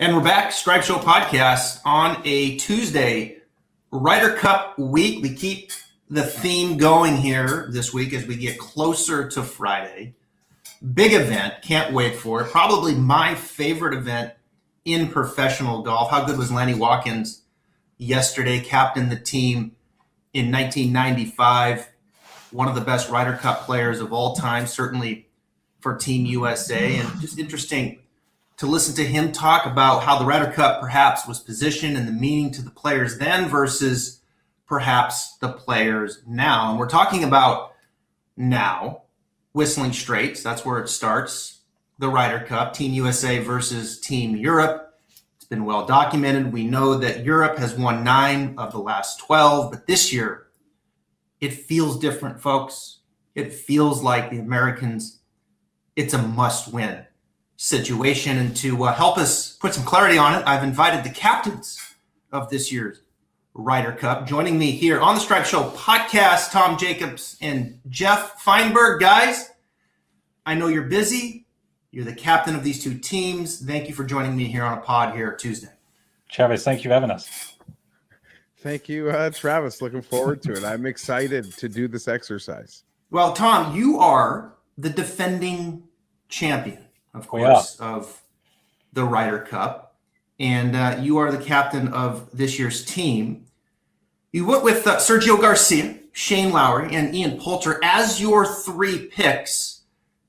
And we're back, Stripe Show Podcast, on a Tuesday, Ryder Cup week. We keep the theme going here this week as we get closer to Friday. Big event, can't wait for it. Probably my favorite event in professional golf. How good was Lanny Watkins yesterday? Captained the team in 1995. One of the best Ryder Cup players of all time, certainly for Team USA. And just interesting to listen to him talk about how the Ryder Cup perhaps was positioned and the meaning to the players then versus perhaps the players now. And we're talking about now, Whistling Straits, that's where it starts, the Ryder Cup, Team USA versus Team Europe. It's been well documented. We know that Europe has won 9 of the last 12, but this year it feels different, folks. It feels like the Americans, it's a must-win situation. And to help us put some clarity on it, I've invited the captains of this year's Ryder Cup. Joining me here on the Stripe Show Podcast, Tom Jacobs and Geoff Fienberg. Guys, I know you're busy. You're the captain of these two teams. Thank you for joining me here on a pod here Tuesday. Travis, thank you for having us. Thank you, Travis. Looking forward to it. I'm excited to do this exercise. Well, Tom, you are the defending champion, of course, of the Ryder Cup, and you are the captain of this year's team. You went with Sergio Garcia, Shane Lowry, and Ian Poulter as your 3 picks.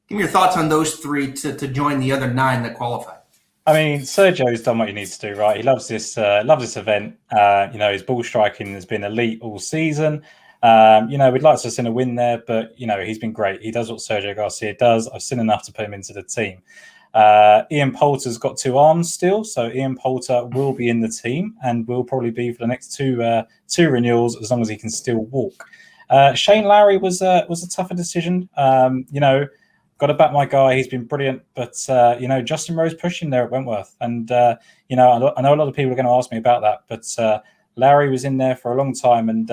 Give me your thoughts on those 3 to join the other 9 that qualified. I mean, Sergio's done what he needs to do, right? He loves this event. His ball striking has been elite all season. We'd like to have seen a win there, but, he's been great. He does what Sergio Garcia does. I've seen enough to put him into the team. Ian Poulter's got 2 arms still, so Ian Poulter will be in the team and will probably be for the next two renewals as long as he can still walk. Shane Lowry was a tougher decision. Got to back my guy. He's been brilliant, but Justin Rose pushed him there at Wentworth, and I know a lot of people are going to ask me about that, but Lowry was in there for a long time, and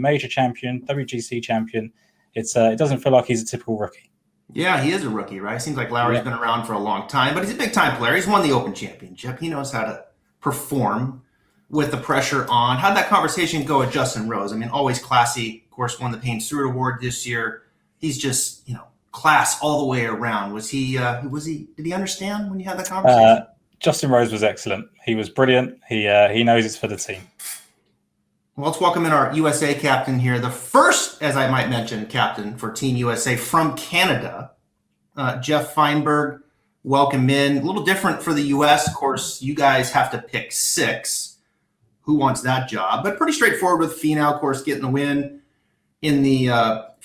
major champion, WGC champion. It doesn't feel like he's a typical rookie. Yeah, he is a rookie, right? Seems like Lowry's been around for a long time, but he's a big-time player. He's won the Open Championship. He knows how to perform with the pressure on. How'd that conversation go with Justin Rose? I mean, always classy. Of course, won the Payne Stewart Award this year. He's just, class all the way around. Did he understand when you had that conversation? Justin Rose was excellent. He was brilliant. He knows it's for the team. Well, let's welcome in our USA captain here. The first, as I might mention, captain for Team USA from Canada, Geoff Fienberg. Welcome in. A little different for the US. Of course, you guys have to pick 6. Who wants that job? But pretty straightforward with Finau, of course, getting the win in the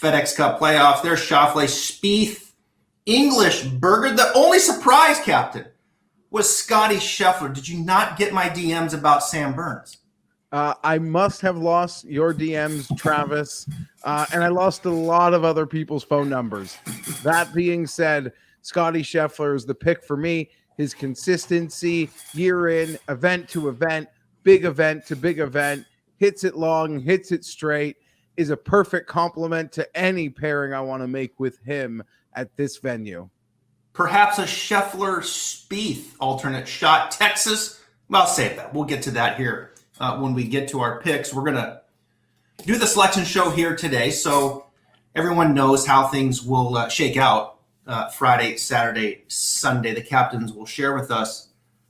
FedEx Cup playoffs. There's Schauffele, Spieth, English, Berger. The only surprise, captain, was Scotty Scheffler. Did you not get my DMs about Sam Burns? I must have lost your DMs, Travis, and I lost a lot of other people's phone numbers. That being said, Scotty Scheffler is the pick for me. His consistency, year in, event to event, big event to big event, hits it long, hits it straight, is a perfect complement to any pairing I want to make with him at this venue. Perhaps a Scheffler-Spieth alternate shot. Texas, well, I'll save that. We'll get to that here. When we get to our picks. We're going to do the selection show here today, so everyone knows how things will shake out Friday, Saturday, Sunday. The captains will share with us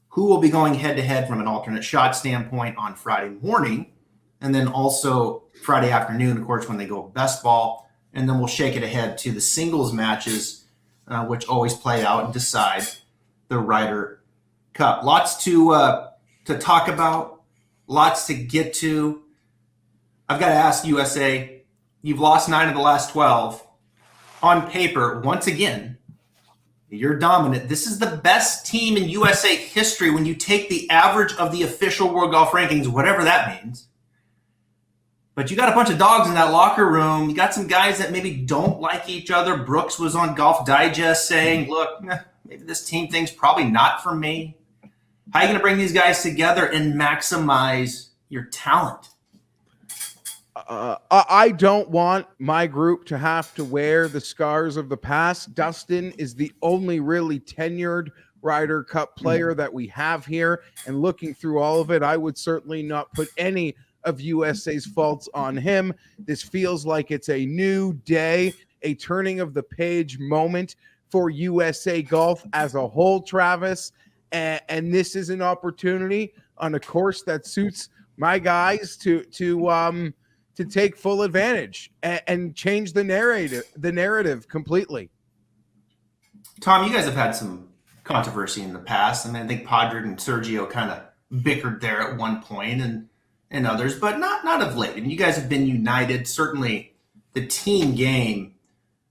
who will be going head-to-head from an alternate shot standpoint on Friday morning, and then also Friday afternoon, of course, when they go best ball, and then we'll shake it ahead to the singles matches, which always play out and decide the Ryder Cup. Lots to talk about. Lots to get to. I've got to ask USA, you've lost 9 of the last 12. On paper, once again, you're dominant. This is the best team in USA history when you take the average of the official World Golf Rankings, whatever that means. But you got a bunch of dogs in that locker room. You got some guys that maybe don't like each other. Brooks was on Golf Digest saying, look, maybe this team thing's probably not for me. How are you going to bring these guys together and maximize your talent? I don't want my group to have to wear the scars of the past. Dustin is the only really tenured Ryder Cup player that we have here. And looking through all of it, I would certainly not put any of USA's faults on him. This feels like it's a new day, a turning of the page moment for USA golf as a whole, Travis. And this is an opportunity on a course that suits my guys to take full advantage and change the narrative completely. Tom, you guys have had some controversy in the past. I mean, I think Podrick and Sergio kind of bickered there at one point, and others, but not of late. I mean, you guys have been united. Certainly, the team game,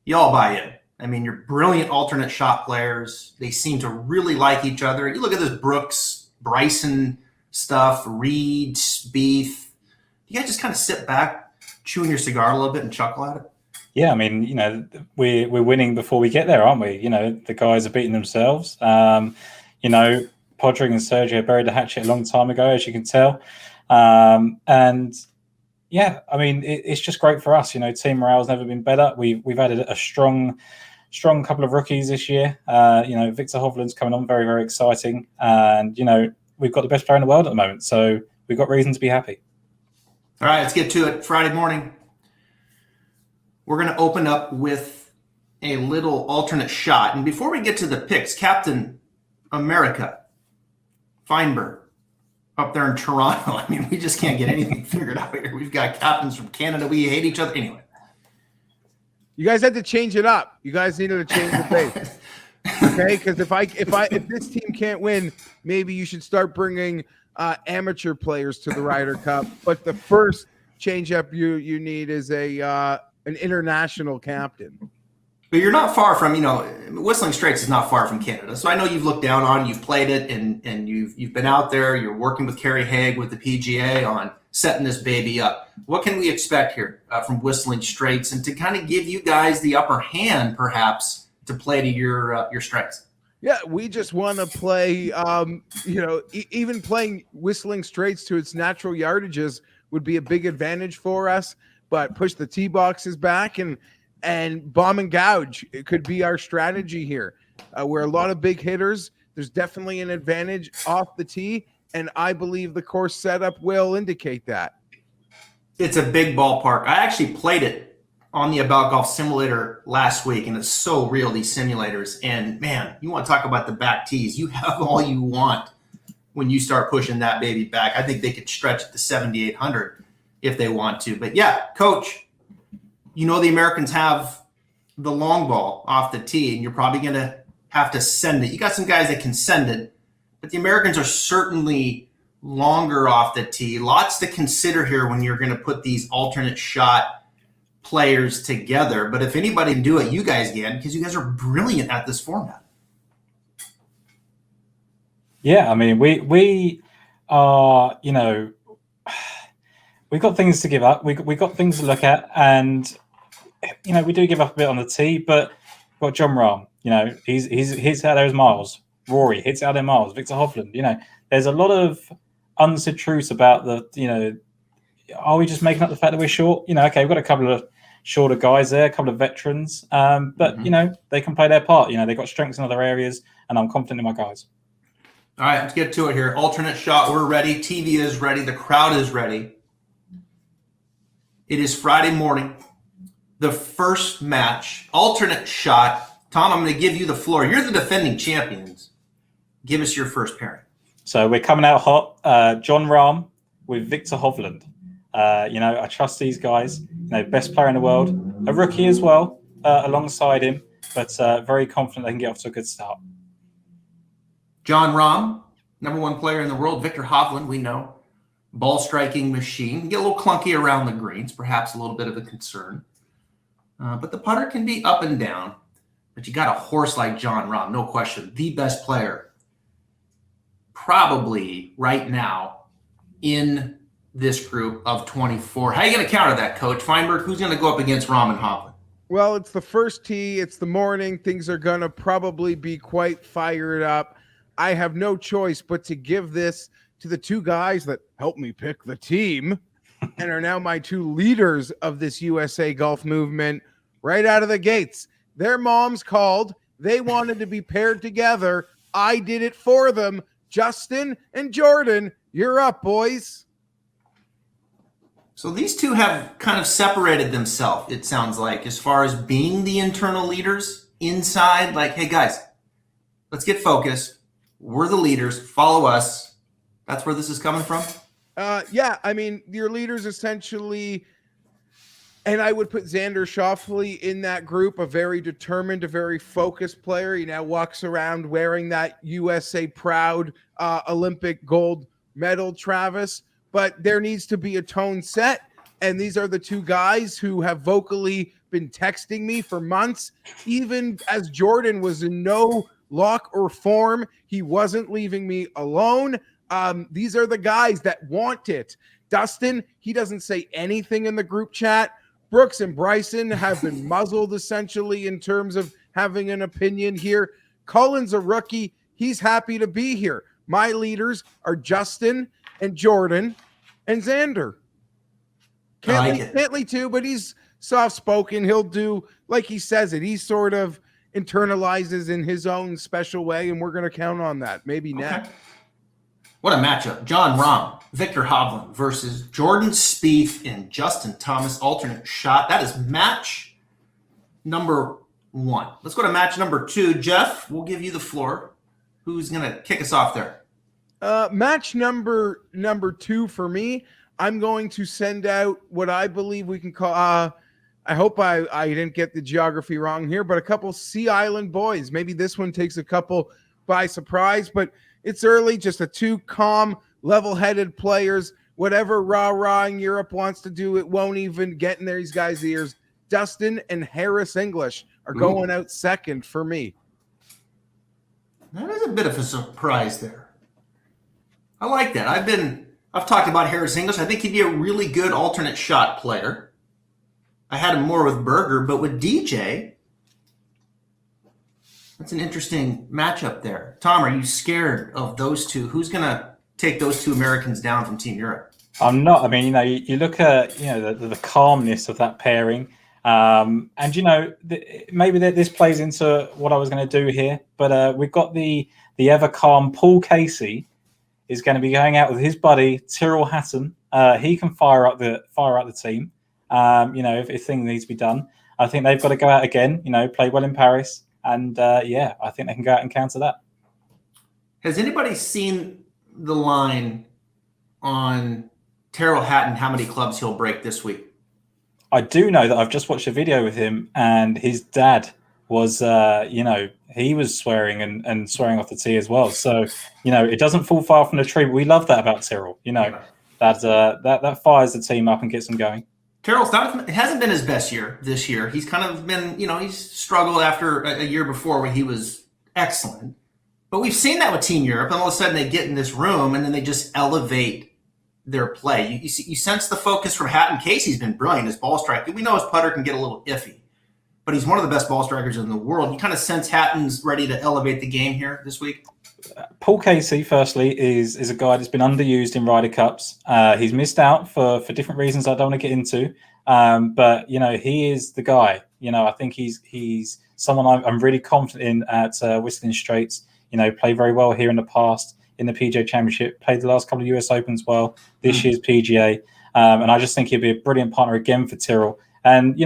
you all buy in. I mean, you're brilliant alternate shot players. They seem to really like each other. You look at this Brooks, Bryson stuff, Reed, Spieth. You guys just kind of sit back, chewing your cigar a little bit and chuckle at it? Yeah, I mean, we're winning before we get there, aren't we? The guys are beating themselves. Podrick and Sergio buried the hatchet a long time ago, as you can tell. And yeah, I mean, it's just great for us. Team morale's never been better. We've added a strong couple of rookies this year. Victor Hovland's coming on, very, very exciting. And, we've got the best player in the world at the moment. So we've got reason to be happy. All right, let's get to it. Friday morning, we're going to open up with a little alternate shot. And before we get to the picks, Captain America, Fienberg, up there in Toronto. I mean, we just can't get anything figured out here. We've got captains from Canada. We hate each other. Anyway. You guys had to change it up. You guys needed to change the pace. Okay, because if this team can't win, maybe you should start bringing amateur players to the Ryder Cup. But the first change up you need is an international captain. But you're not far from, Whistling Straits is not far from Canada. So I know you've looked down on, you've played it, and you've been out there. You're working with Kerry Haig with the PGA on setting this baby up. What can we expect here from Whistling Straits, and to kind of give you guys the upper hand, perhaps, to play to your strengths? Yeah, we just want to play. Even playing Whistling Straits to its natural yardages would be a big advantage for us. But push the tee boxes back and bomb and gouge. It could be our strategy here. We're a lot of big hitters. There's definitely an advantage off the tee, and I believe the course setup will indicate that. It's a big ballpark. I actually played it on the About Golf simulator last week, and it's so real, these simulators. And, man, you want to talk about the back tees. You have all you want when you start pushing that baby back. I think they could stretch it to 7,800 if they want to. But, yeah, Coach, the Americans have the long ball off the tee, and you're probably going to have to send it. You got some guys that can send it, but the Americans are certainly longer off the tee. Lots to consider here when you're going to put these alternate shot players together. But if anybody can do it, you guys can, because you guys are brilliant at this format. Yeah, I mean, we are, we've got things to give up. We've got things to look at, and we do give up a bit on the tee, but we've got John Rahm. He's hits out those miles. Rory hits out their miles. Victor Hovland. There's a lot of unsaid truths about are we just making up the fact that we're short? Okay, we've got a couple of shorter guys there, a couple of veterans, but they can play their part. They've got strengths in other areas, and I'm confident in my guys. All right, let's get to it here. Alternate shot, we're ready. TV is ready. The crowd is ready. It is Friday morning. The first match, alternate shot. Tom, I'm going to give you the floor. You're the defending champions. Give us your first pairing. So we're coming out hot. John Rahm with Victor Hovland. I trust these guys. Best player in the world. A rookie as well, alongside him, but very confident they can get off to a good start. John Rahm, number one player in the world. Victor Hovland, we know. Ball striking machine. Get a little clunky around the greens, perhaps a little bit of a concern. But the putter can be up and down. But you got a horse like John Rahm, no question. The best player probably right now in this group of 24. How are you going to counter that, Coach Fienberg? Who's going to go up against Rahm and Hovland? Well, it's the first tee. It's the morning. Things are going to probably be quite fired up. I have no choice but to give this to the two guys that helped me pick the team and are now my two leaders of this USA golf movement right out of the gates. Their moms called. They wanted to be paired together. I did it for them. Justin and Jordan, you're up, boys. So these two have kind of separated themselves, it sounds like, as far as being the internal leaders inside. Like, hey, guys, let's get focused. We're the leaders. Follow us. That's where this is coming from? Yeah, I mean, your leaders essentially, and I would put Xander Schauffele in that group, a very determined, a very focused player. He now walks around wearing that USA proud Olympic gold medal, Travis. But there needs to be a tone set. And these are the two guys who have vocally been texting me for months. Even as Jordan was in no lock or form, he wasn't leaving me alone. These are the guys that want it. Dustin, he doesn't say anything in the group chat. Brooks and Bryson have been muzzled essentially in terms of having an opinion here. Cullen's a rookie. He's happy to be here. My leaders are Justin and Jordan and Xander. Cantley too, but he's soft-spoken. He'll do like he says it. He sort of internalizes in his own special way, and we're going to count on that. Maybe next. What a matchup. John Rahm, Victor Hovland versus Jordan Spieth and Justin Thomas, alternate shot. That is match number 1. Let's go to match number 2. Jeff, we'll give you the floor. Who's going to kick us off there? Match number 2 for me, I'm going to send out what I believe we can call, I hope I didn't get the geography wrong here, but a couple Sea Island boys. Maybe this one takes a couple by surprise, but it's early, just a 2 calm, level-headed players. Whatever rah-rah in Europe wants to do, it won't even get in these guys' ears. Dustin and Harris English are going out second for me. That is a bit of a surprise there. I like that. I've talked about Harris English. I think he'd be a really good alternate shot player. I had him more with Berger, but with DJ, that's an interesting matchup there. Tom, are you scared of those two? Who's going to take those two Americans down from Team Europe? I'm not. I mean, you look at the calmness of that pairing, and maybe this plays into what I was going to do here. But we've got the ever calm Paul Casey is going to be going out with his buddy Tyrrell Hatton. He can fire up the team. If things need to be done, I think they've got to go out again. Play well in Paris, and I think they can go out and counter that. Has anybody seen the line on Tyrrell Hatton? How many clubs he'll break this week? I do know that I've just watched a video with him, and his dad was, he was swearing and swearing off the tee as well. So, it doesn't fall far from the tree. But we love that about Tyrrell. That fires the team up and gets them going. Tyrrell's it hasn't been his best year this year. He's kind of been, he's struggled after a year before when he was excellent. But we've seen that with Team Europe, and all of a sudden they get in this room and then they just elevate their play. You sense the focus from Hatton. Casey's been brilliant as ball striker. We know his putter can get a little iffy, but he's one of the best ball strikers in the world. You kind of sense Hatton's ready to elevate the game here this week. Paul Casey, firstly, is a guy that's been underused in Ryder Cups. He's missed out for different reasons I don't want to get into. But he is the guy. I think he's someone I'm really confident in at Whistling Straits. Played very well here in the past in the PGA Championship. Played the last couple of US Opens well. This year's PGA, and I just think he'll be a brilliant partner again for Tyrrell. And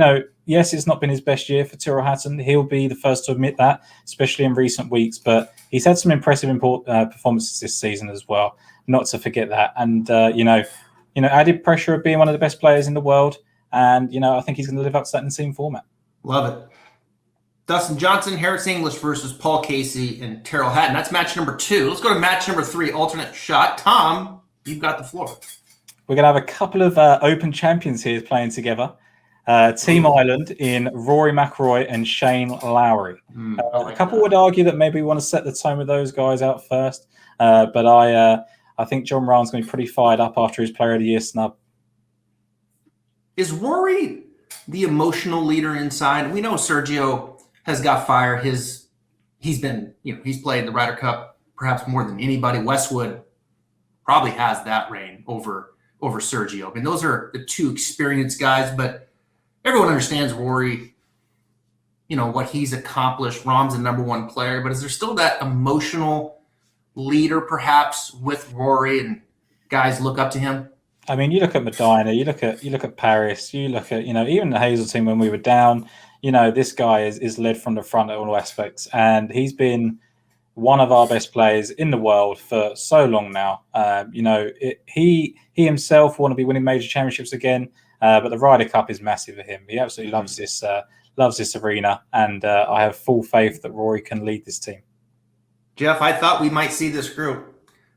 yes, it's not been his best year for Tyrrell Hatton. He'll be the first to admit that, especially in recent weeks. But he's had some impressive performances this season as well. Not to forget that. And added pressure of being one of the best players in the world. And I think he's going to live up to that in the same format. Love it. Dustin Johnson, Harris English versus Paul Casey and Tyrrell Hatton. That's match number 2. Let's go to match number 3, alternate shot. Tom, you've got the floor. We're going to have a couple of Open champions here playing together. Team Ireland in Rory McIlroy and Shane Lowry. A couple would argue that maybe we want to set the tone with those guys out first. But I think John Rahm's going to be pretty fired up after his Player of the Year snub. Is Rory the emotional leader inside? We know Sergio has got fire. He's been, he's played the Ryder Cup perhaps more than anybody. Westwood probably has that reign over Sergio. I mean, those are the two experienced guys, but everyone understands Rory, what he's accomplished. Rahm's the number one player, but is there still that emotional leader perhaps with Rory and guys look up to him? I mean, you look at Medina, you look at Paris, you look at, even the Hazel team when we were down, this guy is led from the front at all aspects, and he's been one of our best players in the world for so long now. He himself want to be winning major championships again, but the Ryder Cup is massive for him. He absolutely loves this arena, and I have full faith that Rory can lead this team. Geoff, I thought we might see this group.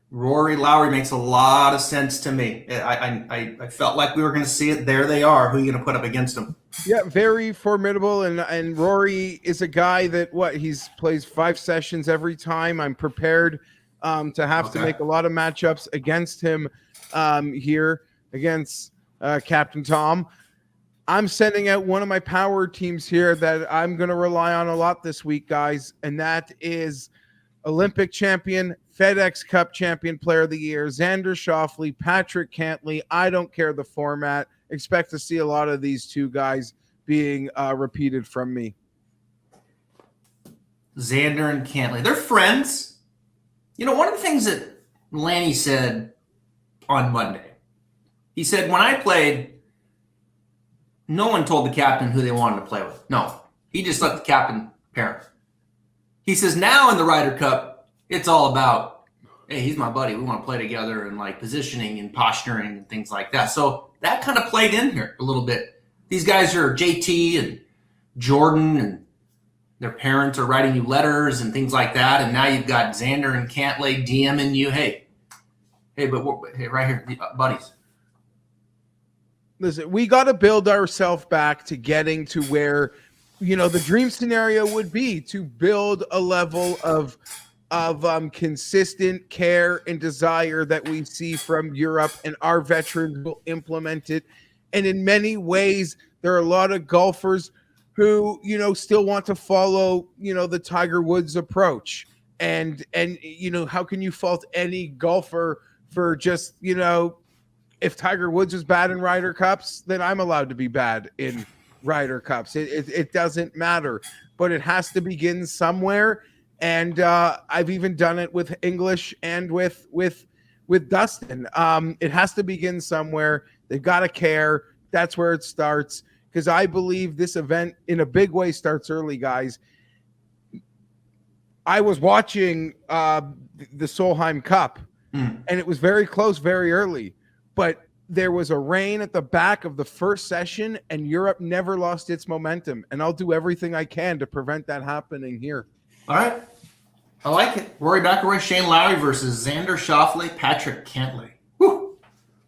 Rory Lowry makes a lot of sense to me. I felt like we were going to see it. There they are. Who are you going to put up against them? Yeah, very formidable. And Rory is a guy that he's plays 5 sessions every time. I'm prepared to have to make a lot of matchups against him here against Captain Tom. I'm sending out one of my power teams here that I'm going to rely on a lot this week, guys, and that is Olympic champion, FedEx Cup champion, player of the year, Xander Schauffele, Patrick Cantley. I don't care the format. Expect to see a lot of these two guys being repeated from me. Xander and Cantley. They're friends. One of the things that Lanny said on Monday, he said, when I played, no one told the captain who they wanted to play with. No. He just let the captain pair. He says, now in the Ryder Cup, it's all about, hey, he's my buddy. We want to play together and positioning and posturing and things like that. So that kind of played in here a little bit. These guys are JT and Jordan, and their parents are writing you letters and things like that. And now you've got Xander and Cantley DMing you, hey, right here, buddies. Listen, we got to build ourselves back to getting to where, the dream scenario would be to build a level of consistent care and desire that we see from Europe, and our veterans will implement it. And in many ways, there are a lot of golfers who, still want to follow, the Tiger Woods approach. And how can you fault any golfer for just, if Tiger Woods is bad in Ryder Cups, then I'm allowed to be bad in Ryder Cups. It doesn't matter, but it has to begin somewhere. And I've even done it with English and with Dustin. It has to begin somewhere. They've got to care. That's where it starts, because I believe this event in a big way starts early, guys. I was watching the Solheim Cup, and it was very close very early, but there was a rain at the back of the first session, and Europe never lost its momentum. And I'll do everything I can to prevent that happening here. All right. I like it. Rory McIlroy, Shane Lowry versus Xander Schauffele, Patrick Cantley. Whew.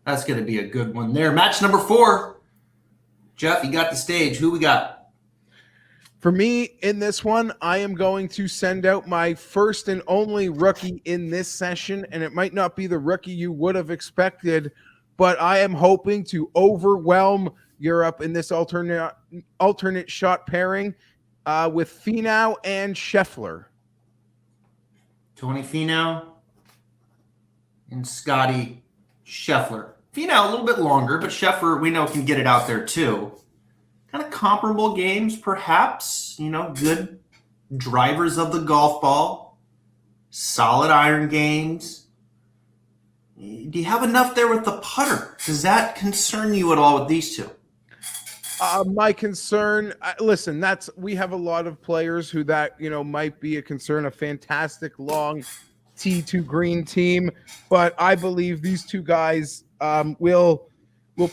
That's going to be a good one there. Match number 4. Geoff, you got the stage. Who we got? For me, in this one, I am going to send out my first and only rookie in this session, and it might not be the rookie you would have expected, but I am hoping to overwhelm Europe in this alternate shot pairing with Finau and Scheffler. Tony Finau and Scotty Scheffler. Finau a little bit longer, but Scheffler, we know, can get it out there too. Kind of comparable games, perhaps. Good drivers of the golf ball. Solid iron games. Do you have enough there with the putter? Does that concern you at all with these two? My concern, listen, we have a lot of players who might be a concern, a fantastic long T2 green team, but I believe these two guys will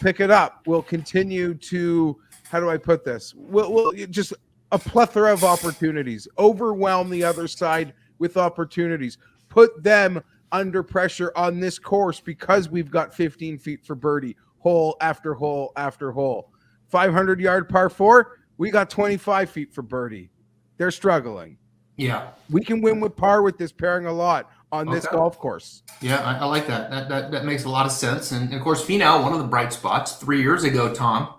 pick it up. We'll continue to, how do I put this? We'll just a plethora of opportunities, overwhelm the other side with opportunities, put them under pressure on this course because we've got 15 feet for birdie, hole after hole after hole. 500-yard par 4, we got 25 feet for birdie. They're struggling. Yeah. We can win with par with this pairing a lot on this golf course. Yeah, I like that. That makes a lot of sense. And, of course, Finau, one of the bright spots 3 years ago, Tom,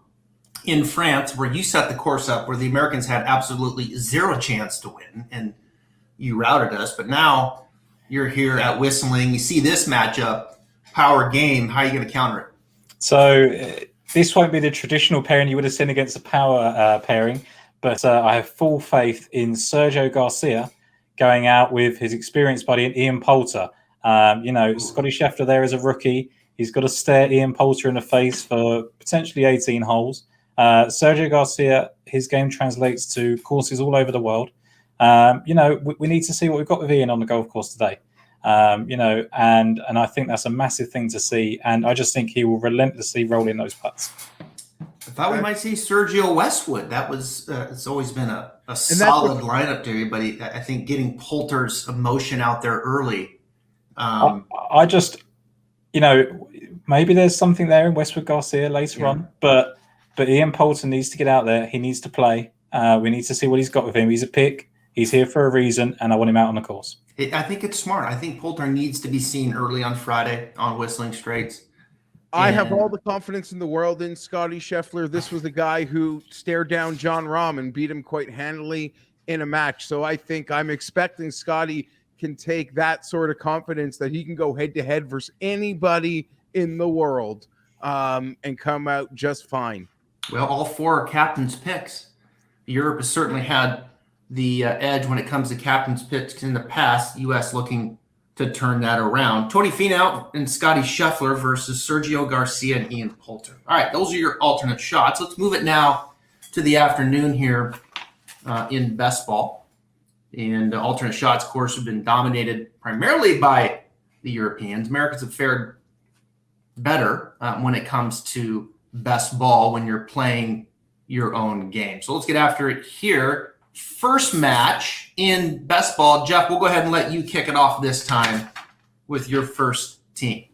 in France, where you set the course up, where the Americans had absolutely zero chance to win, and you routed us. But now you're here at Whistling. You see this matchup, power game. How are you going to counter it? So this won't be the traditional pairing you would have seen against a power pairing, But I have full faith in Sergio Garcia going out with his experienced buddy Ian Poulter. Scotty Scheffler there is a rookie. He's got to stare Ian Poulter in the face for potentially 18 holes. Sergio Garcia, his game translates to courses all over the world. We need to see what we've got with Ian on the golf course today. And I think that's a massive thing to see. And I just think he will relentlessly roll in those putts. I thought we might see Sergio Westwood. That was it's always been a solid lineup to everybody. I think getting Poulter's emotion out there early. I just, maybe there's something there in Westwood Garcia later on, but Ian Poulter needs to get out there. He needs to play. We need to see what he's got with him. He's a pick. He's here for a reason, and I want him out on the course. I think it's smart. I think Poulter needs to be seen early on Friday on Whistling Straits. I have all the confidence in the world in Scotty Scheffler. This was the guy who stared down Jon Rahm and beat him quite handily in a match. So I think I'm expecting Scotty can take that sort of confidence that he can go head-to-head versus anybody in the world and come out just fine. Well, all four are captain's picks. Europe has certainly had the edge when it comes to captain's picks in the past. U.S. looking to turn that around. Tony Finau and Scotty Scheffler versus Sergio Garcia and Ian Poulter. All right, those are your alternate shots. Let's move it now to the afternoon here in best ball. And alternate shots, of course, have been dominated primarily by the Europeans. Americans have fared better when it comes to best ball when you're playing your own game. So let's get after it here. First match in best ball. Geoff, we'll go ahead and let you kick it off this time with your first team.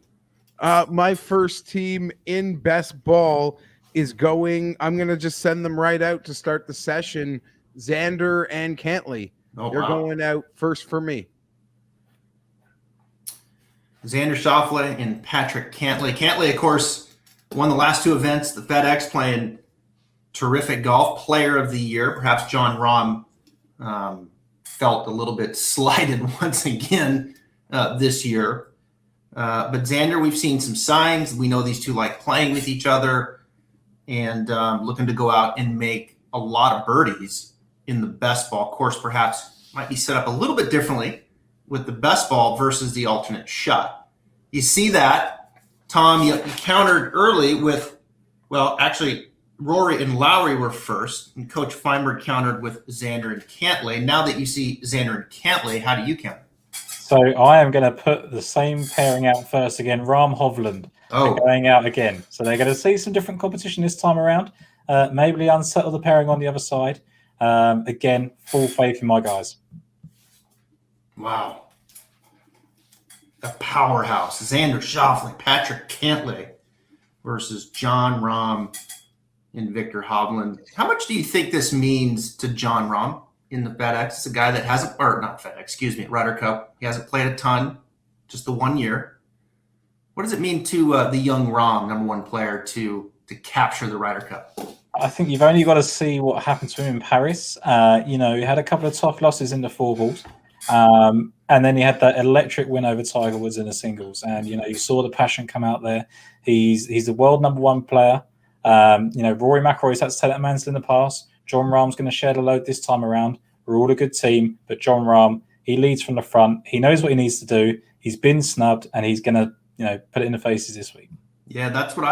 My first team in best ball is going. I'm going to just send them right out to start the session. Xander and Cantlay. They're going out first for me. Xander Schauffele and Patrick Cantlay. Cantlay, of course, won the last two events. The FedEx, playing terrific golf, player of the year. Perhaps Jon Rahm felt a little bit slighted once again this year. But Xander, we've seen some signs. We know these two like playing with each other and looking to go out and make a lot of birdies in the best ball course. Perhaps might be set up a little bit differently with the best ball versus the alternate shot. You see that, Tom, you countered early with, well, actually, Rory and Lowry were first, and Coach Fienberg countered with Xander and Cantlay. Now that you see Xander and Cantlay, how do you counter? So I am going to put the same pairing out first again. Rahm Hovland going out again. So they're going to see some different competition this time around. Maybe unsettle the pairing on the other side. Again, full faith in my guys. Wow. A powerhouse. Xander Schauffele, Patrick Cantlay versus Jon Rahm and Victor Hovland. How much do you think this means to Jon Rahm in the FedEx? It's a guy that hasn't, or not FedEx, excuse me, Ryder Cup. He hasn't played a ton, just the 1 year. What does it mean to the young Rahm, number one player, to capture the Ryder Cup? I think you've only got to see what happened to him in Paris. He had a couple of tough losses in the four balls. And then he had that electric win over Tiger Woods in the singles. And, you saw the passion come out there. He's the world number one player. Rory McIlroy's had to take that mantle in the past. Jon Rahm's going to share the load this time around. We're all a good team, but Jon Rahm, he leads from the front. He knows what he needs to do. He's been snubbed, and he's going to, put it in the faces this week. Yeah, that's what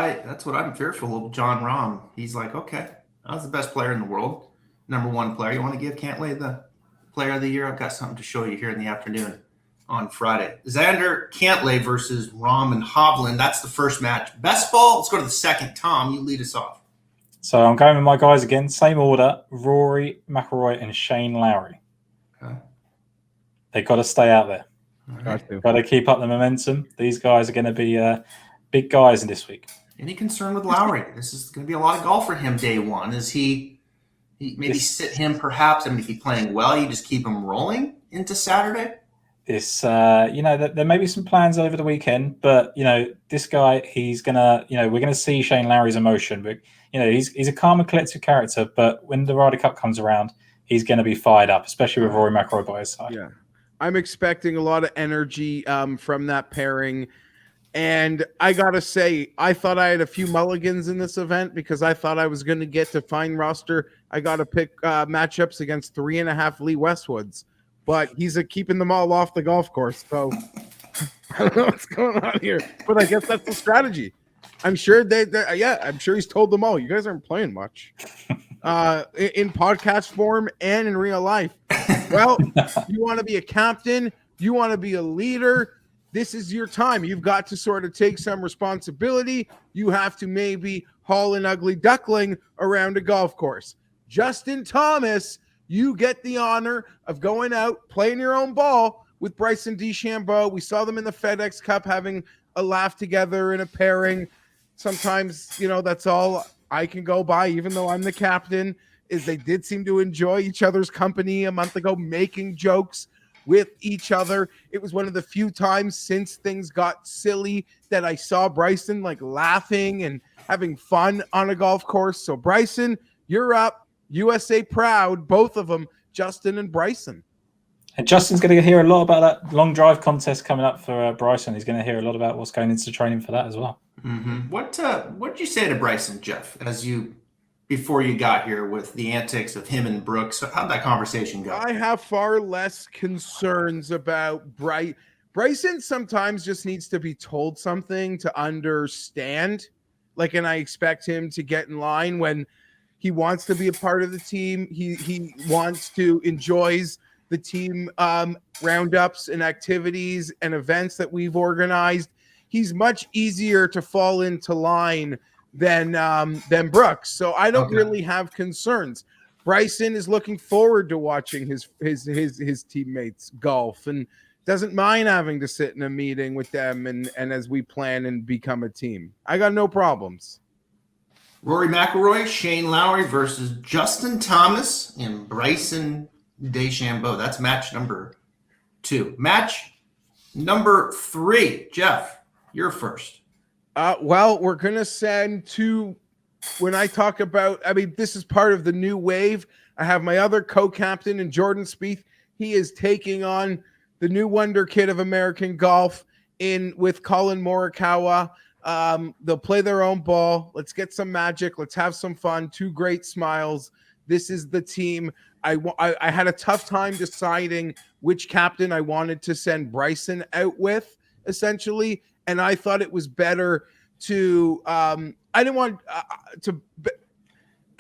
I'm fearful of Jon Rahm. He's like, okay, I was the best player in the world, number one player. You want to give Cantlay the player of the year? I've got something to show you here in the afternoon on Friday. Xander Cantlay versus Rahm and Hovland. That's the first match. Best ball. Let's go to the second. Tom, you lead us off. So I'm going with my guys again. Same order: Rory McIlroy and Shane Lowry. Okay. They've got to stay out there. Right. Got to keep up the momentum. These guys are going to be big guys in this week. Any concern with Lowry? This is going to be a lot of golf for him day one. Is he maybe sit him perhaps? I mean, if he's playing well, you just keep him rolling into Saturday? There may be some plans over the weekend, but, this guy, he's going to, we're going to see Shane Lowry's emotion. But, he's a calm and collective character, but when the Ryder Cup comes around, he's going to be fired up, especially with Rory McIlroy by his side. Yeah. I'm expecting a lot of energy from that pairing. And I got to say, I thought I had a few mulligans in this event because I thought I was going to get to fine roster. I got to pick matchups against 3.5 Lee Westwoods, but he's keeping them all off the golf course. So I don't know what's going on here, but I guess that's the strategy. I'm sure I'm sure he's told them all, you guys aren't playing much in podcast form and in real life. Well, you want to be a captain, you want to be a leader. This is your time. You've got to sort of take some responsibility. You have to maybe haul an ugly duckling around a golf course. Justin Thomas, you get the honor of going out, playing your own ball with Bryson DeChambeau. We saw them in the FedEx Cup having a laugh together in a pairing. Sometimes, that's all I can go by, even though I'm the captain, is they did seem to enjoy each other's company a month ago, making jokes with each other. It was one of the few times since things got silly that I saw Bryson laughing and having fun on a golf course. So Bryson, you're up. USA proud, both of them, Justin and Bryson. And Justin's going to hear a lot about that long drive contest coming up for Bryson. He's going to hear a lot about what's going into training for that as well. Mm-hmm. What did you say to Bryson, Geoff, before you got here with the antics of him and Brooks? How'd that conversation go? I have far less concerns about Bryson. Sometimes just needs to be told something to understand. And I expect him to get in line when he wants to be a part of the team. He wants to enjoys the team roundups and activities and events that we've organized. He's much easier to fall into line than Brooks. So I don't really have concerns. Bryson is looking forward to watching his teammates golf and doesn't mind having to sit in a meeting with them and as we plan and become a team. I got no problems. Rory McIlroy, Shane Lowry versus Justin Thomas and Bryson DeChambeau. That's match number 2. Match number 3. Geoff, you're first. Well, we're going to send to, when I talk about, this is part of the new wave. I have my other co-captain in Jordan Spieth. He is taking on the new wonder kid of American golf with Colin Morikawa. They'll play their own ball. Let's get some magic. Let's have some fun. 2 great smiles. This is the team. I had a tough time deciding which captain I wanted to send Bryson out with, essentially. And I thought it was better to I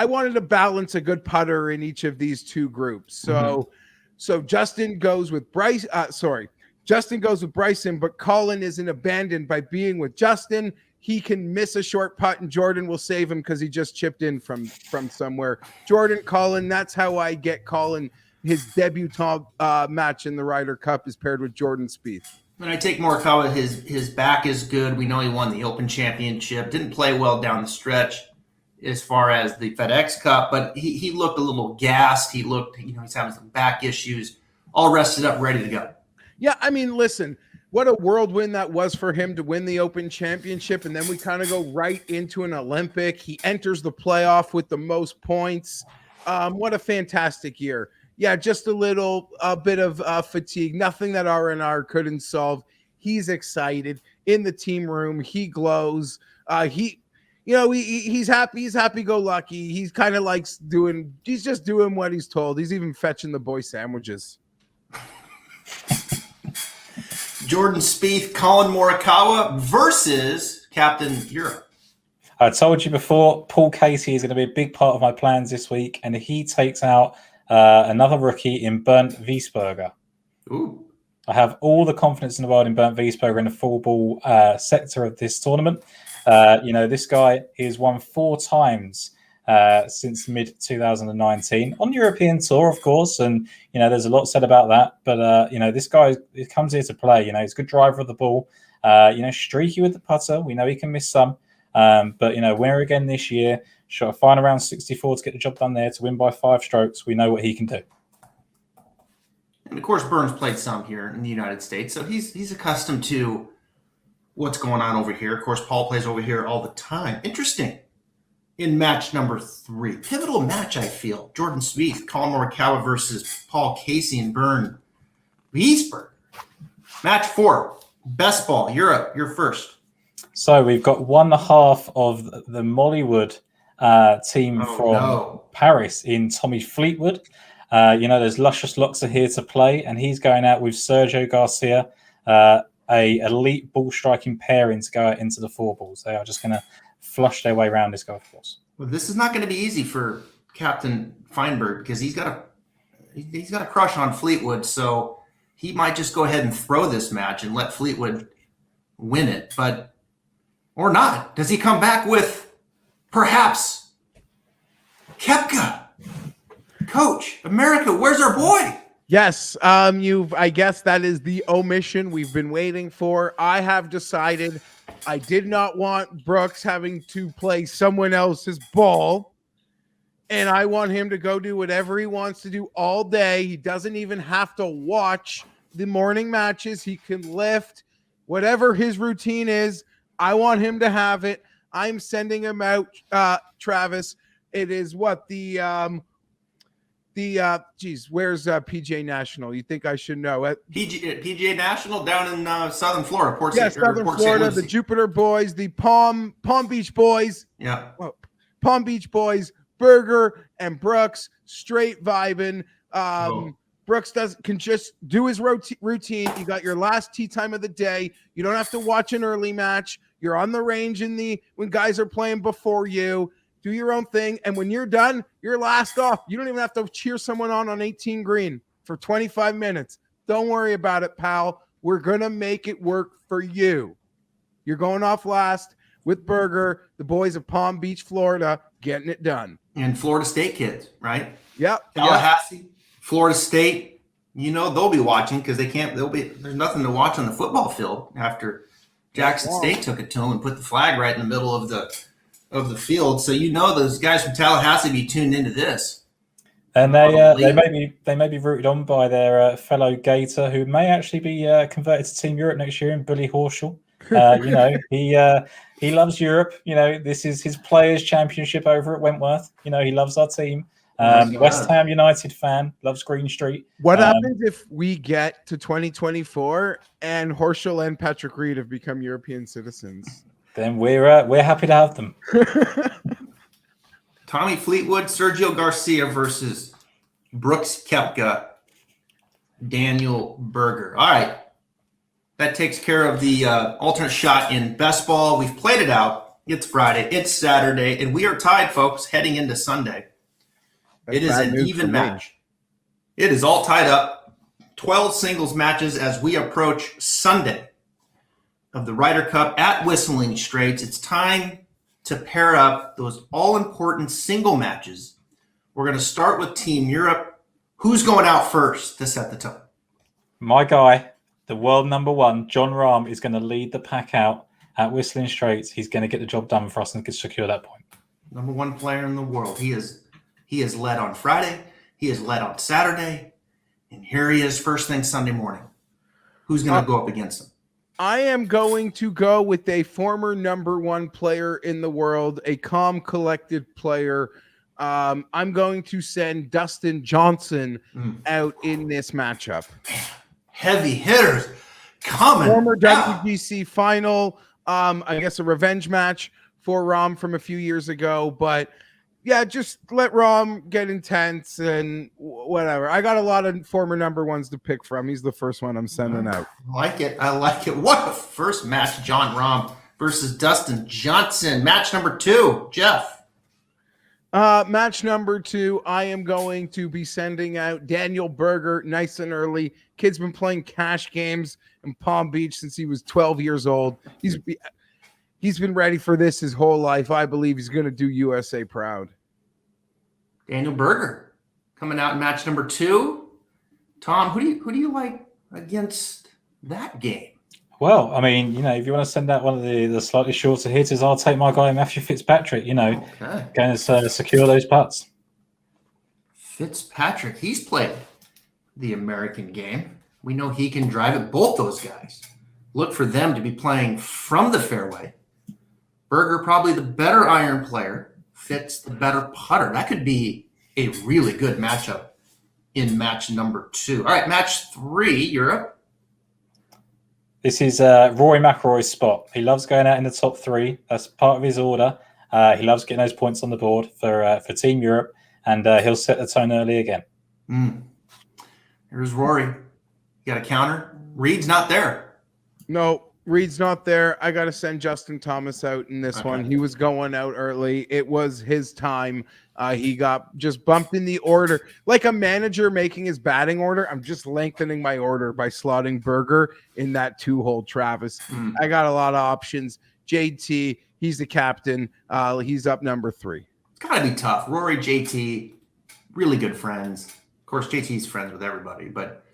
wanted to balance a good putter in each of these 2 groups. So Justin goes with Justin goes with Bryson, but Colin isn't abandoned by being with Justin. He can miss a short putt, and Jordan will save him because he just chipped in from somewhere. Jordan, Colin, that's how I get Colin. His debutante match in the Ryder Cup is paired with Jordan Spieth. When I take Morikawa, his back is good. We know he won the Open Championship. Didn't play well down the stretch as far as the FedEx Cup, but he looked a little gassed. He looked, he's having some back issues. All rested up, ready to go. Yeah, listen, what a whirlwind that was for him to win the Open Championship, and then we kind of go right into an Olympic. He enters the playoff with the most points. What a fantastic year. Yeah, just a bit of fatigue, nothing that R&R couldn't solve. He's excited in the team room. He glows. He's happy. He's happy-go-lucky. He's kind of he's just doing what he's told. He's even fetching the boy sandwiches. Jordan Spieth, Colin Morikawa versus Captain Europe. I told you before, Paul Casey is going to be a big part of my plans this week, and he takes out another rookie in Bernd Wiesberger. Ooh. I have all the confidence in the world in Bernd Wiesberger in the full ball sector of this tournament. This guy has won 4 times since mid-2019 on the European Tour, of course. And, there's a lot said about that. But, this guy comes here to play. He's a good driver of the ball, streaky with the putter. We know he can miss some. But, winner again this year. Shot a fine around 64 to get the job done there, to win by 5 strokes. We know what he can do. And, of course, Burns played some here in the United States. So he's accustomed to what's going on over here. Of course, Paul plays over here all the time. Interesting. In match number 3, pivotal match, I feel. Jordan Spieth, Colin Morikawa versus Paul Casey and Bernd Wiesberger. Match 4, best ball, Europe, you're first. So we've got one half of the Mollywood team from Paris in Tommy Fleetwood. There's luscious locks are here to play, and he's going out with Sergio Garcia, a elite ball striking pairing to go out into the four balls. They are just going to flush their way around this golf course. Well, this is not going to be easy for Captain Fienberg because he's got a crush on Fleetwood, so he might just go ahead and throw this match and let Fleetwood win it, or not. Does he come back with perhaps Koepka? Coach, America, where's our boy? Yes, I guess that is the omission we've been waiting for. I have decided I did not want Brooks having to play someone else's ball, and I want him to go do whatever he wants to do all day. He doesn't even have to watch the morning matches. He can lift, whatever his routine is. I want him to have it. I'm sending him out, Travis. It is what where's PGA National? You think I should know it? PGA National down in Southern Florida, Southern Florida, the Jupiter Boys, the Palm Beach Boys. Yeah. Well, Palm Beach Boys, Berger and Brooks, straight vibing. Brooks can just do his routine. You got your last tee time of the day. You don't have to watch an early match. You're on the range when guys are playing before you. Do your own thing, and when you're done, you're last off. You don't even have to cheer someone on 18 green for 25 minutes. Don't worry about it, pal. We're going to make it work for you. You're going off last with Berger, the boys of Palm Beach, Florida, getting it done. And Florida State kids, right? Yep. Tallahassee, Florida State, they'll be watching because there's nothing to watch on the football field after Jackson State took it to them and put the flag right in the middle of the field. So those guys from Tallahassee be tuned into this. And they may be rooted on by their fellow Gator, who may actually be converted to Team Europe next year in Billy Horschel. He loves Europe. This is his Players' Championship over at Wentworth. He loves our team. West Ham United fan, loves Green Street. What happens if we get to 2024 and Horschel and Patrick Reed have become European citizens? Then we're happy to have them. Tommy Fleetwood, Sergio Garcia versus Brooks Koepka, Daniel Berger. All right. That takes care of the alternate shot in best ball. We've played it out. It's Friday. It's Saturday. And we are tied, folks, heading into Sunday. It is an even match. It is all tied up. 12 singles matches as we approach Sunday of the Ryder Cup at Whistling Straits. It's time to pair up those all-important single matches. We're going to start with Team Europe. Who's going out first to set the tone? My guy, the world number one, Jon Rahm, is going to lead the pack out at Whistling Straits. He's going to get the job done for us and secure that point. Number one player in the world. He is led on Friday. He is led on Saturday. And here he is first thing Sunday morning. Who's going to go up against him? I am going to go with a former number one player in the world, a calm, collected player. I'm going to send Dustin Johnson out in this matchup. Heavy hitters coming. Former WGC final, I guess a revenge match for Rahm from a few years ago. But yeah, just let Rahm get intense and whatever. I got a lot of former number ones to pick from. He's the first one I'm sending out. I like it. What a first match, Jon Rahm versus Dustin Johnson. Match number 2, Jeff. Match number 2, I am going to be sending out Daniel Berger nice and early. Kid's been playing cash games in Palm Beach since he was 12 years old. He's been ready for this his whole life. I believe he's going to do USA proud. Daniel Berger coming out in match number 2. Tom, who do you like against that game? Well, I mean, if you want to send out one of the slightly shorter hitters, I'll take my guy Matthew Fitzpatrick. Going to secure those putts. Fitzpatrick, he's played the American game. We know he can drive it. Both those guys. Look for them to be playing from the fairway. Berger probably the better iron player. Fitz the better putter. That could be a really good matchup in match number 2. All right, match 3, Europe. This is Rory McIlroy's spot. He loves going out in the top 3. That's part of his order. He loves getting those points on the board for Team Europe, and he'll set the tone early again. Here's Rory. You got a counter? Reed's not there. No, Reed's not there. I got to send Justin Thomas out in this one. He was going out early. It was his time. He got just bumped in the order. Like a manager making his batting order, I'm just lengthening my order by slotting Berger in that 2-hole Travis. I got a lot of options. JT, he's the captain. He's up number 3. It's got to be tough. Rory, JT, really good friends. Of course, JT's friends with everybody, but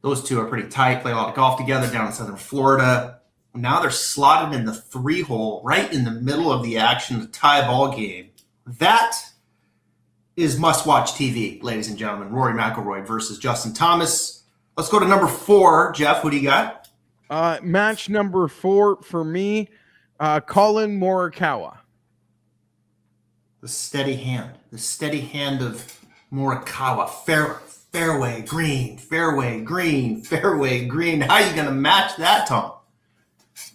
those two are pretty tight. Play a lot of golf together down in Southern Florida. Now they're slotted in the 3-hole, right in the middle of the action, the tie ball game. That is must-watch TV, ladies and gentlemen. Rory McIlroy versus Justin Thomas. Let's go to number 4. Jeff, who do you got? Match number 4 for me, Colin Morikawa. The steady hand of Morikawa. Fairway, green, fairway, green, fairway, green. How are you going to match that, Tom?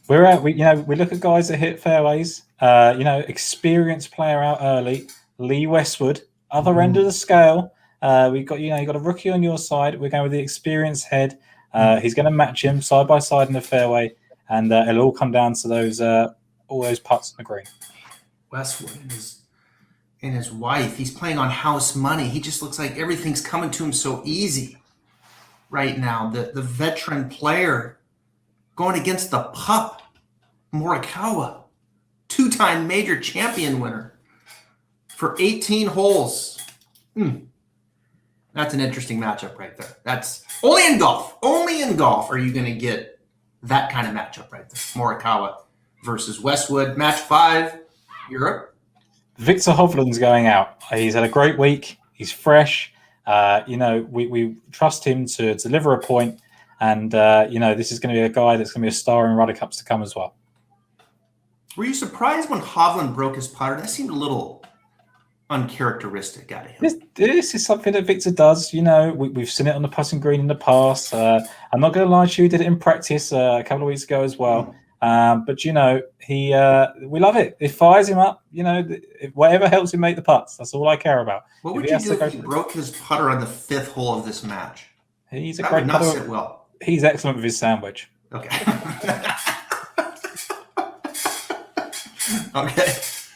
We look at guys that hit fairways. Experienced player out early. Lee Westwood, other end of the scale. You got a rookie on your side. We're going with the experienced head. He's going to match him side by side in the fairway, and it'll all come down to those all those putts on the green. Westwood and his wife. He's playing on house money. He just looks like everything's coming to him so easy right now. The veteran player going against the pup, Morikawa, 2-time major champion winner for 18 holes. That's an interesting matchup right there. That's only in golf. Only in golf are you going to get that kind of matchup right there. Morikawa versus Westwood. Match 5, Europe. Victor Hovland's going out. He's had a great week. He's fresh. We trust him to deliver a point. And, this is going to be a guy that's going to be a star in Ryder Cups to come as well. Were you surprised when Hovland broke his putter? That seemed a little uncharacteristic out of him. This is something that Victor does. We've seen it on the putting green in the past. I'm not going to lie to you, he did it in practice a couple of weeks ago as well. But we love it. It fires him up. Whatever helps him make the putts. That's all I care about. What would you do if he broke his putter on the 5th hole of this match? He's a that great would not putter. sit well. He's excellent with his sandwich. Okay. Okay.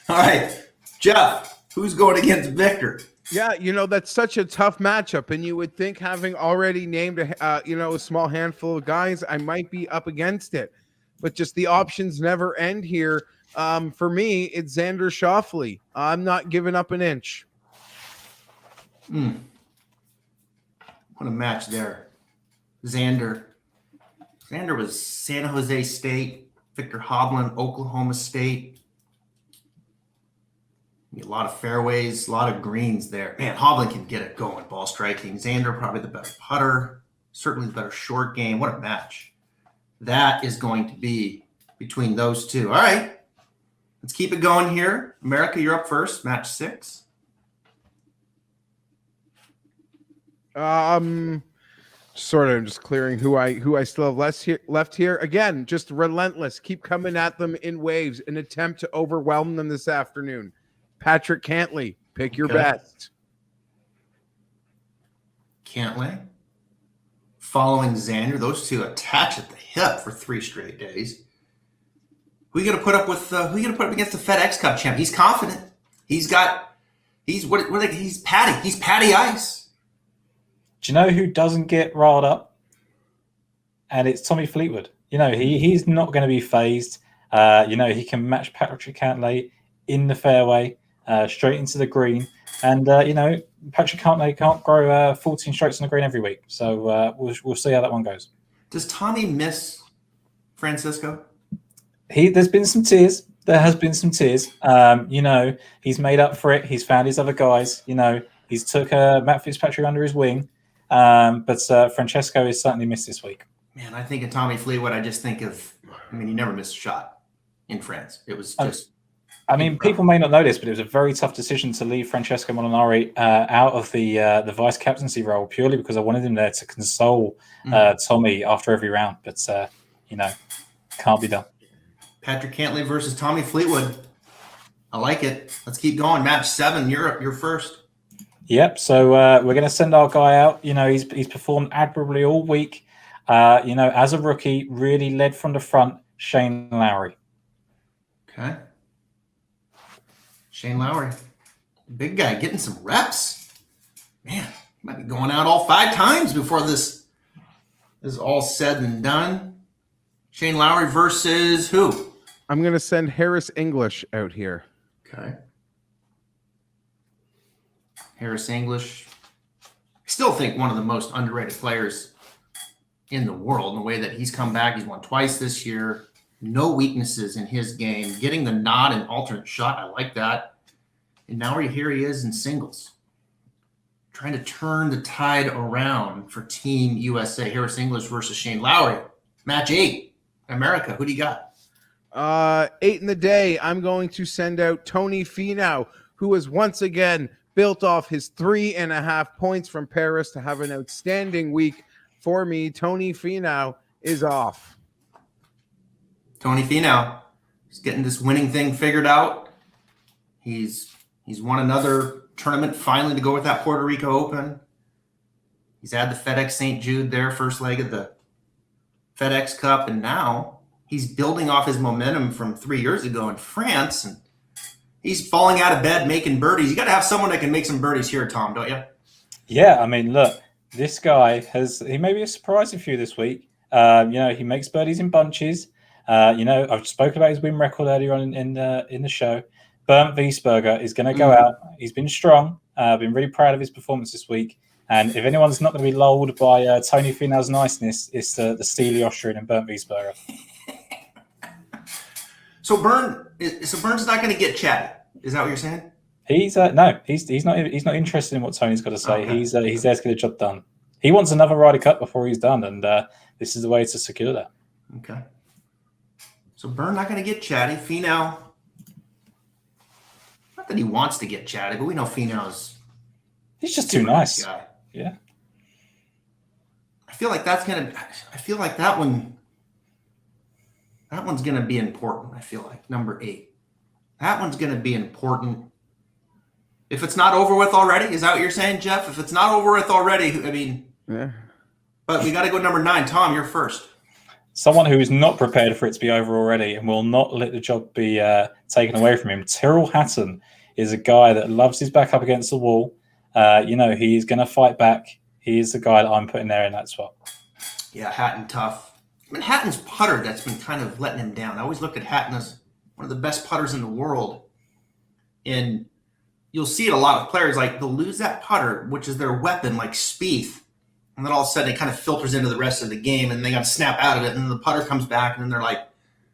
All right. Jeff, who's going against Victor? Yeah, that's such a tough matchup, and you would think having already named a small handful of guys, I might be up against it. But just the options never end here. For me, it's Xander Schauffele. I'm not giving up an inch. What a match there. Xander was San Jose State. Victor Hovland, Oklahoma State. A lot of fairways, a lot of greens there. Man, Hovland can get it going, ball striking. Xander, probably the better putter. Certainly the better short game. What a match that is going to be between those two. All right, let's keep it going here. America, you're up first. Match 6. I'm just clearing who I still have left here. Again, just relentless. Keep coming at them in waves. An attempt to overwhelm them this afternoon. Patrick Cantlay, pick your best. Cantlay. Following Xander, those two attach at the hip for 3 straight days. Who are you going to put up with? Who are you going to put up against the FedEx Cup champ? He's confident. He's Patty. He's Patty Ice. Do you know who doesn't get riled up? And it's Tommy Fleetwood. He's not going to be phased. He can match Patrick Cantlay in the fairway, straight into the green. And, Patrick Cantlay can't grow 14 strokes on the green every week. So we'll see how that one goes. Does Tommy miss Francisco? There's been some tears. There has been some tears. He's made up for it. He's found his other guys. He's took Matt Fitzpatrick under his wing. But Francesco is certainly missed this week. Man, I think of Tommy Fleetwood. I just think of, he never missed a shot in France. It was just... people may not know this, but it was a very tough decision to leave Francesco Molinari out of the vice captaincy role purely because I wanted him there to console Tommy after every round. But can't be done. Patrick Cantlay versus Tommy Fleetwood. I like it. Let's keep going. Match 7. You're first. Yep. So we're going to send our guy out. He's performed admirably all week. As a rookie, really led from the front. Shane Lowry. Okay. Shane Lowry, big guy, getting some reps. Man, he might be going out all 5 times before this is all said and done. Shane Lowry versus who? I'm going to send Harris English out here. Okay. Harris English. I still think one of the most underrated players in the world in the way that he's come back. He's won twice this year. No weaknesses in his game. Getting the nod and alternate shot. I like that. And now here he is in singles. Trying to turn the tide around for Team USA. Harris English versus Shane Lowry. Match 8. America. Who do you got? 8 in the day. I'm going to send out Tony Finau, who has once again built off his 3.5 points from Paris to have an outstanding week for me. Tony Finau is off. Tony Finau. He's getting this winning thing figured out. He's won another tournament finally to go with that Puerto Rico Open. He's had the FedEx St. Jude there, first leg of the FedEx Cup, and now he's building off his momentum from 3 years ago in France, and he's falling out of bed making birdies. You got to have someone that can make some birdies here, Tom, don't you? Yeah, I mean, look, this guy he may be surprising for you this week. He makes birdies in bunches. I've spoken about his win record earlier on in the show. Bernd Wiesberger is going to go out. He's been strong. I've been really proud of his performance this week. And if anyone's not going to be lulled by Tony Finau's niceness, it's the Steely Austrian and Bernd Wiesberger. So Bernd's not going to get chatty. Is that what you're saying? He's not interested in what Tony's got to say. Okay. He's there to get the job done. He wants another Ryder Cup before he's done, and this is the way to secure that. Okay. So Bernd not going to get chatty. Finau, not that he wants to get chatty, but we know Finau's He's just too nice. Guy. Yeah. I feel like that one's going to be important. I feel like number 8. That one's going to be important. If it's not over with already, is that what you're saying, Jeff? If it's not over with already, I mean, Yeah. But we got to go number 9. Tom, you're first. Someone who is not prepared for it to be over already and will not let the job be taken away from him. Tyrrell Hatton is a guy that loves his back up against the wall. He's going to fight back. He is the guy that I'm putting there in that spot. Yeah, Hatton tough. I mean, Hatton's putter that's been kind of letting him down. I always looked at Hatton as one of the best putters in the world. And you'll see it a lot of players, like they'll lose that putter, which is their weapon, like Spieth. And then all of a sudden it kind of filters into the rest of the game and they got to snap out of it. And then the putter comes back and then they're like,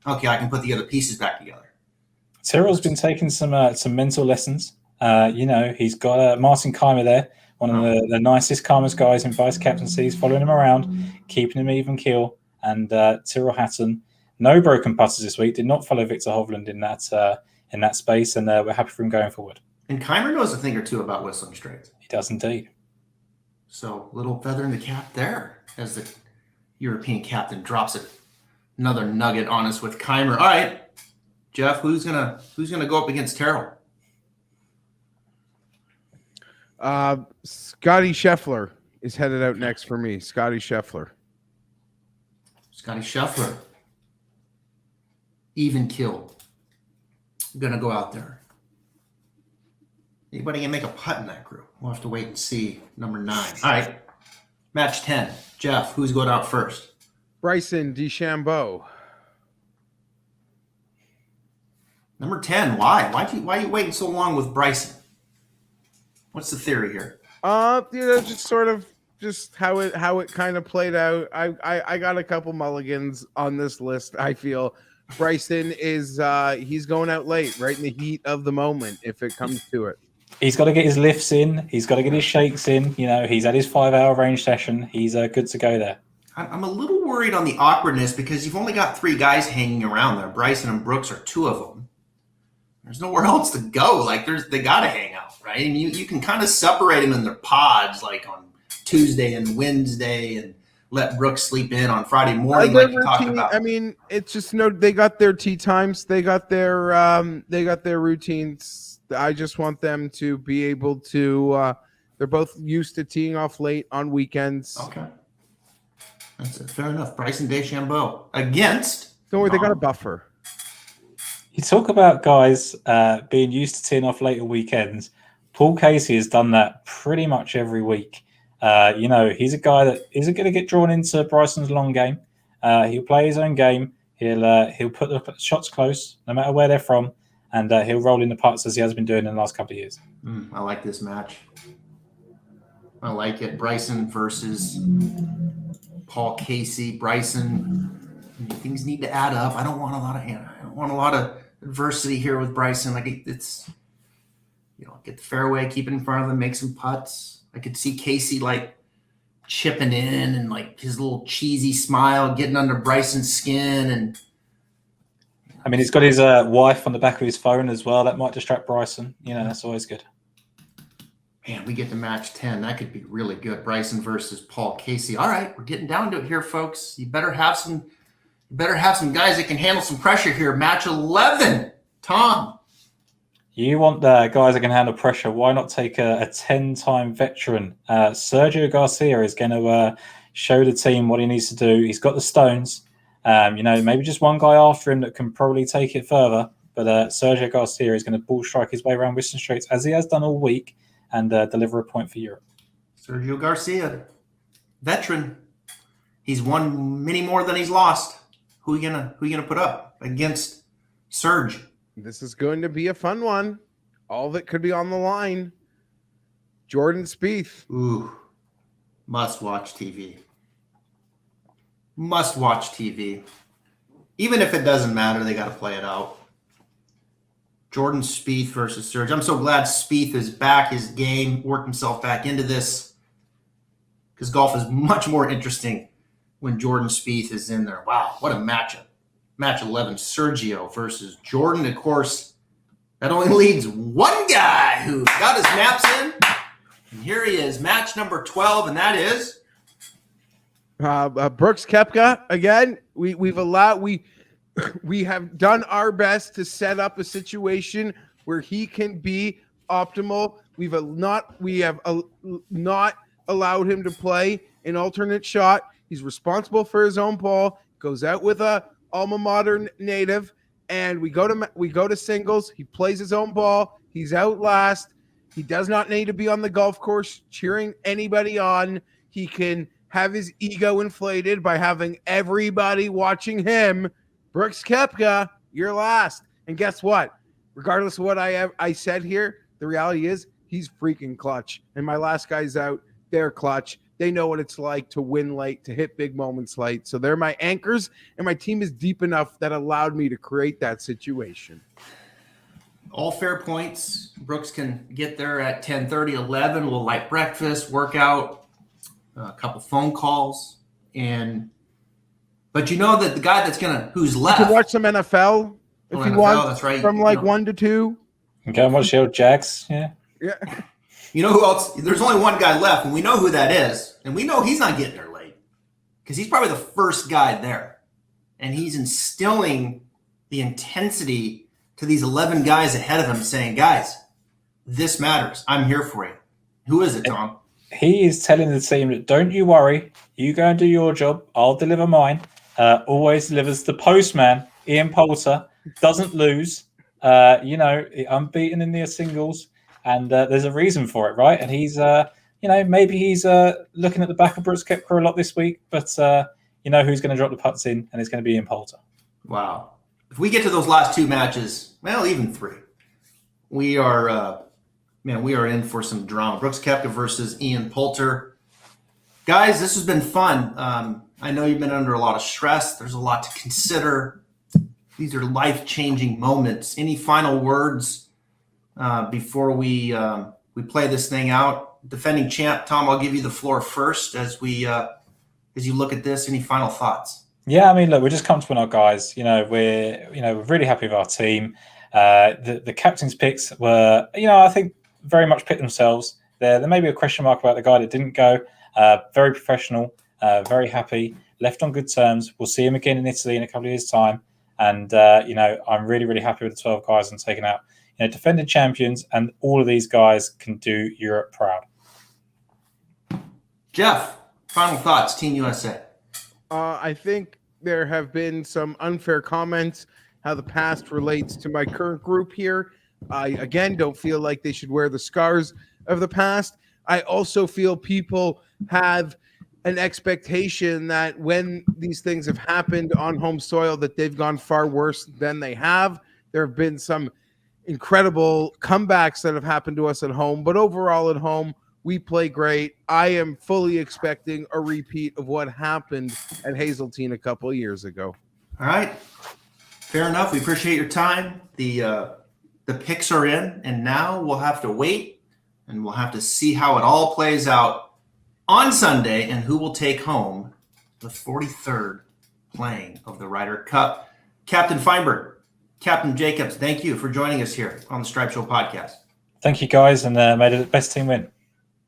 okay, I can put the other pieces back together. Tyrrell's been taking some mental lessons. He's got Martin Keimer there, one of the nicest, calmest guys in vice captaincies, following him around, keeping him even keel. And Tyrrell Hatton, no broken putters this week, did not follow Victor Hovland in that space, and we're happy for him going forward. And Keimer knows a thing or two about Whistling Straits. He does indeed. So little feather in the cap there as the European captain drops it. Another nugget on us with Keimer. All right, Jeff, who's gonna go up against Terrell? Scotty Scheffler is headed out next for me. Scotty Scheffler. Scotty Scheffler. Even kill. Gonna go out there. Anybody can make a putt in that group? We'll have to wait and see. Number 9. All right. Match 10. Jeff, who's going out first? Bryson DeChambeau. Number 10. Why? Why are you waiting so long with Bryson? What's the theory here? Just how it kind of played out. I got a couple mulligans on this list. I feel Bryson is he's going out late, right in the heat of the moment, if it comes to it. He's got to get his lifts in. He's got to get his shakes in. He's had his 5-hour range session. He's good to go there. I'm a little worried on the awkwardness because you've only got 3 guys hanging around there. Bryson and Brooks are 2 of them. There's nowhere else to go. Like they got to hang out, right? And you can kind of separate them in their pods, like on Tuesday and Wednesday, and let Brooks sleep in on Friday Are morning, there like you talked routine? about. I mean, it's just they got their tee times, they got their routines. I just want them to be able to. They're both used to teeing off late on weekends. Okay, that's it. Fair enough. Bryson DeChambeau against. Don't worry, they got a buffer. You talk about guys being used to teeing off later weekends. Paul Casey has done that pretty much every week. He's a guy that isn't going to get drawn into Bryson's long game. He'll play his own game. He'll put the shots close, no matter where they're from, and he'll roll in the putts as he has been doing in the last couple of years. I like this match. I like it. Bryson versus Paul Casey. Bryson, things need to add up. I don't want a lot of adversity here with Bryson. Like it's, get the fairway, keep it in front of him, make some putts. I could see Casey like chipping in and like his little cheesy smile getting under Bryson's skin. And I mean, he's got his wife on the back of his phone as well. That might distract Bryson. That's always good. Man, we get to match 10. That could be really good. Bryson versus Paul Casey. All right, we're getting down to it here, folks. You better have some guys that can handle some pressure here. Match 11. Tom. You want the guys that can handle pressure. Why not take a 10-time veteran? Sergio Garcia is going to show the team what he needs to do. He's got the stones. Maybe just one guy after him that can probably take it further. But Sergio Garcia is going to ball strike his way around Whistling Straits, as he has done all week, and deliver a point for Europe. Sergio Garcia, veteran. He's won many more than he's lost. Who you gonna put up against Serge? This is going to be a fun one. All of it could be on the line. Jordan Spieth. Ooh, must watch TV. Must watch TV. Even if it doesn't matter, they got to play it out. Jordan Spieth versus Serge. I'm so glad Spieth is back. His game worked himself back into this, because golf is much more interesting when Jordan Spieth is in there. Wow, what a matchup. Match 11, Sergio versus Jordan. Of course, that only leaves one guy who got his maps in. And here he is, match number 12, and that is Brooks Koepka. Again, we have done our best to set up a situation where he can be optimal. We have not allowed him to play an alternate shot. He's responsible for his own ball. Goes out with a alma mater native, and we go to singles. He plays his own ball. He's out last. He does not need to be on the golf course cheering anybody on. He can have his ego inflated by having everybody watching him. Brooks Koepka, you're last. And guess what? Regardless of what I said here, the reality is he's freaking clutch. And my last guy's out. They're clutch. They know what it's like to win late, to hit big moments late. So they're my anchors, and my team is deep enough that allowed me to create that situation. all fair points. Brooks can get there at 10:30, 11, a little light breakfast, workout, a couple phone calls. But you know that the guy who's left. You can watch some NFL if you want, that's right. from 1 to 2. Okay, watch the old Jags. Yeah. You know who else? There's only one guy left, and we know who that is. And we know he's not getting there late because he's probably the first guy there. And he's instilling the intensity to these 11 guys ahead of him, saying, guys, this matters. I'm here for you. Who is it, Tom? He is telling the team that don't you worry. You go and do your job. I'll deliver mine. Always delivers. The postman, Ian Poulter, doesn't lose. Unbeaten in the singles. And there's a reason for it, right? And he's, maybe he's looking at the back of Brooks Koepka a lot this week, but who's going to drop the putts in, and it's going to be Ian Poulter. Wow. If we get to those last two matches, well, even three, we are in for some drama. Brooks Koepka versus Ian Poulter. Guys, this has been fun. I know you've been under a lot of stress. There's a lot to consider. These are life-changing moments. Any final words before we play this thing out? Defending champ, Tom, I'll give you the floor first as you look at this. Any final thoughts? Yeah, I mean, look, we're just comfortable in our guys. We're really happy with our team. The captain's picks were, I think very much picked themselves. There may be a question mark about the guy that didn't go. Very professional. Very happy. Left on good terms. We'll see him again in Italy in a couple of years' time. And, I'm really, really happy with the 12 guys and taking out, defending champions. And all of these guys can do Europe proud. Geoff, final thoughts, Team USA. I think there have been some unfair comments how the past relates to my current group here. I, again, don't feel like they should wear the scars of the past. I also feel people have an expectation that when these things have happened on home soil, that they've gone far worse than they have. There have been some incredible comebacks that have happened to us at home, but overall at home, we play great. I am fully expecting a repeat of what happened at Hazeltine a couple of years ago. All right. Fair enough. We appreciate your time. The picks are in, and now we'll have to wait, and we'll have to see how it all plays out on Sunday and who will take home the 43rd playing of the Ryder Cup. Captain Fienberg, Captain Jacobs, thank you for joining us here on the Stripe Show podcast. Thank you, guys, and may the best team win.